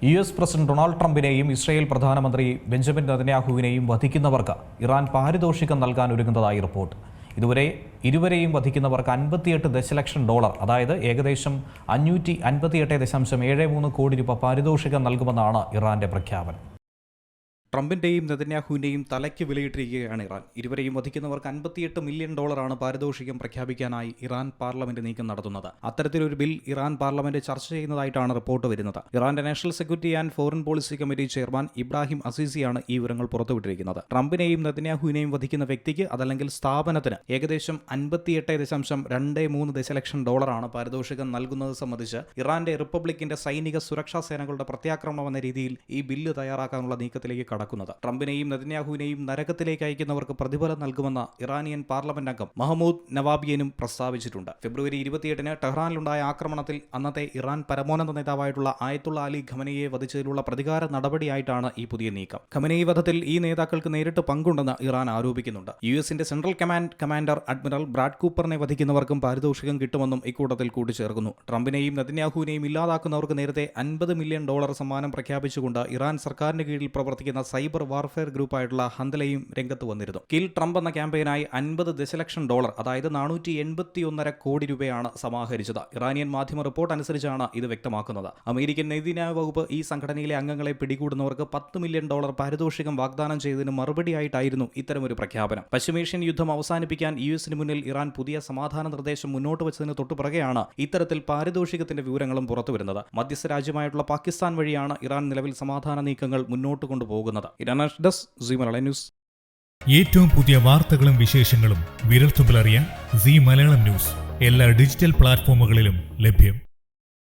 US president Donald ട്രംപിനെയും Israel പ്രധാനമന്ത്രി Benjamin നെതന്യാഹുവിനെയും വധിക്കുന്നവർക്ക് Iran പാരിതോഷികം നൽകാൻ ഒരുങ്ങുന്നതായി റിപ്പോർട്ട്. ഇരുവരെയും വധിക്കുന്നവർക്ക് $58 ദശലക്ഷം, അതായത് ഏകദേശം 558.73 കോടി രൂപ പാരിതോഷികം നൽകുമെന്നാണ് ഇറാന്റെ പ്രഖ്യാപനം. ട്രംപിന്റെയും നെതന്യാഹുവിന്റെയും തലയ്ക്ക് വിലയിട്ടിരിക്കുകയാണ് ഇറാൻ. ഇരുവരെയും വധിക്കുന്നവർക്ക് $58 മില്യൺ പാരിതോഷികം പ്രഖ്യാപിക്കാനായി ഇറാൻ പാർലമെന്റ് നീക്കം നടത്തുന്നത്. അത്തരത്തിലൊരു ബിൽ ഇറാൻ പാർലമെന്റ് ചർച്ച ചെയ്യുന്നതായിട്ടാണ് റിപ്പോർട്ട് വരുന്നത്. ഇറാന്റെ national security and foreign policy committee chairman Ibrahim അസീസിയാണ് ഈ വിവരങ്ങൾ പുറത്തുവിട്ടിരിക്കുന്നത്. ട്രംപിനെയും നെതന്യാഹുവിനെയും വധിക്കുന്ന വ്യക്തിക്ക് അതല്ലെങ്കിൽ സ്ഥാപനത്തിന് ഏകദേശം $58.23 ദശലക്ഷം പാരിതോഷികം നൽകുന്നത് സംബന്ധിച്ച് ഇറാന്റെ റിപ്പബ്ലിക്കിന്റെ സൈനിക സുരക്ഷാ സേനകളുടെ പ്രത്യാക്രമണം എന്ന രീതിയിൽ ഈ ബില്ല് തയ്യാറാക്കാനുള്ള നീക്കത്തിലേക്ക് കടക്കുന്നത്. ട്രംപിനെയും നെതന്യാഹുവിനെയും നരകത്തിലേക്ക് അയക്കുന്നവർക്ക് പ്രതിഫലം നൽകുമെന്ന ഇറാനിയൻ പാർലമെന്റ് അംഗം മഹ്മൂദ് നവാബിയനും പ്രസ്താവിച്ചിട്ടുണ്ട്. ഫെബ്രുവരി 28-ന് ടെഹ്റാനിലുണ്ടായ ആക്രമണത്തിൽ അന്നത്തെ ഇറാൻ പരമോന്നത നേതാവായിട്ടുള്ള ആയത്തുള്ള അലി ഖമനയെ വധിച്ചതിലുള്ള പ്രതികാര നടപടിയായിട്ടാണ് ഈ പുതിയ നീക്കം. ഖമനയെ വധത്തിൽ ഈ നേതാക്കൾക്ക് നേരിട്ട് പങ്കുണ്ടെന്ന് ഇറാൻ ആരോപിക്കുന്നുണ്ട്. യുഎസിന്റെ central command commander admiral Brad കൂപ്പറിനെ വധിക്കുന്നവർക്കും പാരിതോഷികം കിട്ടുമെന്നും ഇക്കൂട്ടത്തിൽ കൂട്ടിച്ചേർക്കുന്നു. ട്രംപിനെയും നെതന്യാഹുവിനെയും ഇല്ലാതാക്കുന്നവർക്ക് നേരത്തെ $50 മില്യൺ സമ്മാനം പ്രഖ്യാപിച്ചുകൊണ്ട് ഇറാൻ സർക്കാരിന് കീഴിൽ പ്രവർത്തിക്കുന്ന സൈബർ വാർഫെയർ ഗ്രൂപ്പായിട്ടുള്ള ഹന്തലയും രംഗത്ത് വന്നിരുന്നു. കിൽ ട്രംപ് എന്ന ക്യാമ്പയിനായി $50 ദശലക്ഷം, അതായത് 481.5 കോടി രൂപയാണ് സമാഹരിച്ചത്. ഇറാനിയൻ മാധ്യമ റിപ്പോർട്ട് അനുസരിച്ചാണ് ഇത് വ്യക്തമാക്കുന്നത്. അമേരിക്കൻ നീതിന്യായ വകുപ്പ് ഈ സംഘടനയിലെ അംഗങ്ങളെ പിടികൂടുന്നവർക്ക് $10 മില്യൺ പാരിതോഷികം വാഗ്ദാനം ചെയ്തതിന് മറുപടിയായിട്ടായിരുന്നു ഇത്തരമൊരു പ്രഖ്യാപനം. പശ്ചിമേഷ്യൻ യുദ്ധം അവസാനിപ്പിക്കാൻ യുഎസിന് മുന്നിൽ ഇറാൻ പുതിയ സമാധാന നിർദ്ദേശം മുന്നോട്ട് വെച്ചതിന് തൊട്ടുപിറകെയാണ് ഇത്തരത്തിൽ പാരിതോഷികത്തിന്റെ വിവരങ്ങളും പുറത്തുവരുന്നത്. മധ്യസ്ഥ രാജ്യമായിട്ടുള്ള പാകിസ്ഥാൻ വഴിയാണ് ഇറാൻ നിലവിൽ സമാധാന നീക്കങ്ങൾ മുന്നോട്ട് കൊണ്ടുപോകുന്നത്. ഏറ്റവും പുതിയ വാർത്തകളും വിശേഷങ്ങളും വിരൽത്തുമ്പിലറിയാൻ സീ മലയാളം ന്യൂസ് എല്ലാ ഡിജിറ്റൽ പ്ലാറ്റ്ഫോമുകളിലും ലഭ്യം.